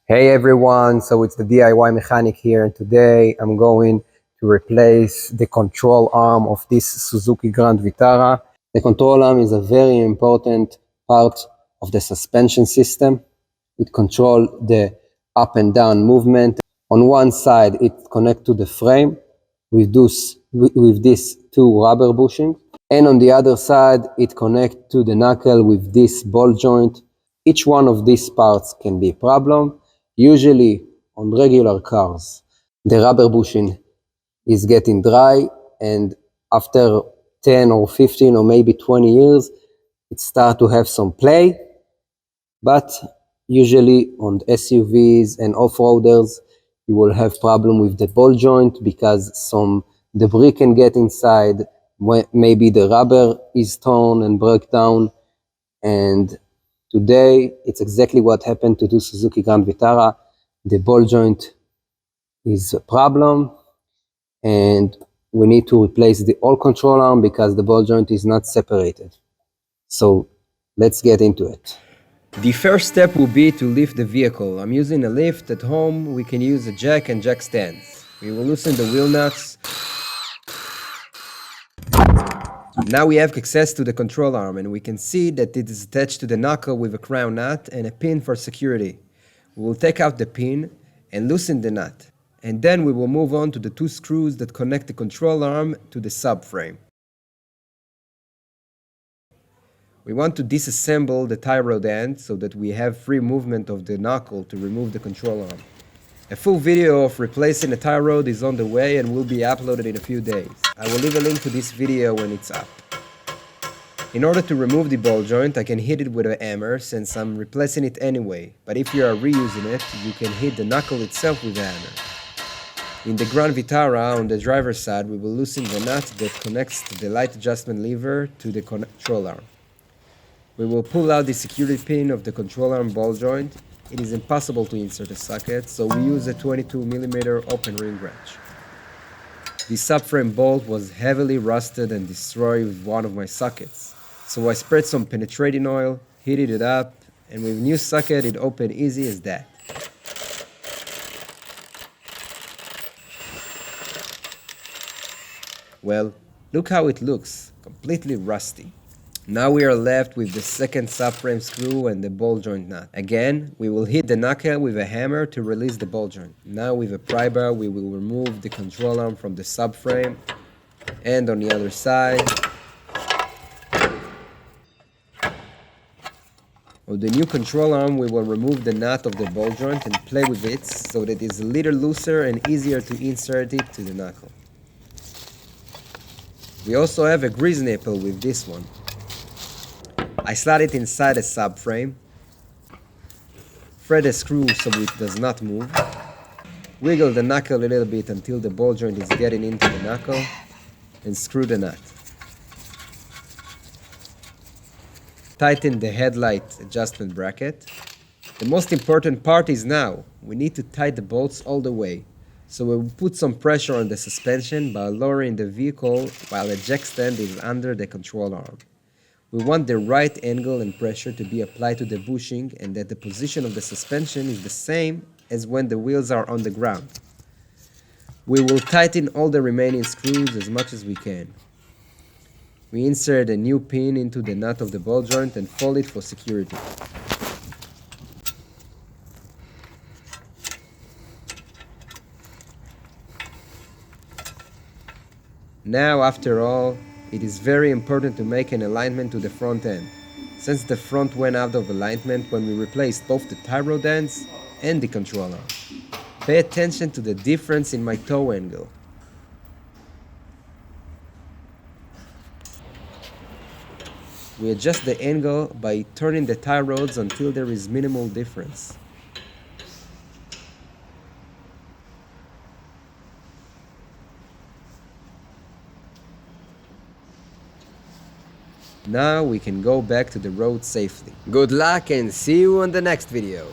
Hey everyone, so it's the DIY mechanic here, and today I'm going to replace the control arm of this Suzuki Grand Vitara. The control arm is a very important part of the suspension system. It controls the up and down movement. On one side it connects to the frame with these two rubber bushings, and on the other side it connects to the knuckle with this ball joint. Each one of these parts can be a problem. Usually on regular cars, the rubber bushing is getting dry, and after 10 or 15 or maybe 20 years, it starts to have some play. But usually on SUVs and off-roaders, you will have problem with the ball joint because some debris can get inside. Maybe the rubber is torn and broke down. And today, it's exactly what happened to the Suzuki Grand Vitara. The ball joint is a problem, and we need to replace the whole control arm because the ball joint is not separated. So let's get into it. The first step will be to lift the vehicle. I'm using a lift. At home we can use a jack and jack stands. We will loosen the wheel nuts. Now we have access to the control arm, and we can see that it is attached to the knuckle with a crown nut and a pin for security. We will take out the pin and loosen the nut, and then we will move on to the two screws that connect the control arm to the subframe. We want to disassemble the tie rod end so that we have free movement of the knuckle to remove the control arm. A full video of replacing a tie rod is on the way and will be uploaded in a few days. I will leave a link to this video when it's up. In order to remove the ball joint, I can hit it with a hammer since I'm replacing it anyway, but if you are reusing it, you can hit the knuckle itself with a hammer. In the Grand Vitara, on the driver's side, we will loosen the nut that connects the light adjustment lever to the control arm. We will pull out the security pin of the control arm ball joint. It is impossible to insert a socket, so we use a 22mm open ring wrench. The subframe bolt was heavily rusted and destroyed with one of my sockets, so I sprayed some penetrating oil, heated it up, and with new socket it opened easy as that. Well, look how it looks, completely rusty. Now we are left with the second subframe screw and the ball joint nut. Again, we will hit the knuckle with a hammer to release the ball joint. Now with a pry bar we will remove the control arm from the subframe, and on the other side. On the new control arm we will remove the nut of the ball joint and play with it so that it is a little looser and easier to insert it to the knuckle. We also have a grease nipple with this one. I slide it inside a subframe, thread a screw so it does not move, wiggle the knuckle a little bit until the ball joint is getting into the knuckle, and screw the nut. Tighten the headlight adjustment bracket. The most important part is now. We need to tighten the bolts all the way. So we will put some pressure on the suspension by lowering the vehicle while the jack stand is under the control arm. We want the right angle and pressure to be applied to the bushing and that the position of the suspension is the same as when the wheels are on the ground. We will tighten all the remaining screws as much as we can. We insert a new pin into the nut of the ball joint and fold it for security. Now, after all, it is very important to make an alignment to the front end, since the front went out of alignment when we replaced both the tie rod ends and the control arm. Pay attention to the difference in my toe angle. We adjust the angle by turning the tie rods until there is minimal difference. Now we can go back to the road safely. Good luck and see you on the next video.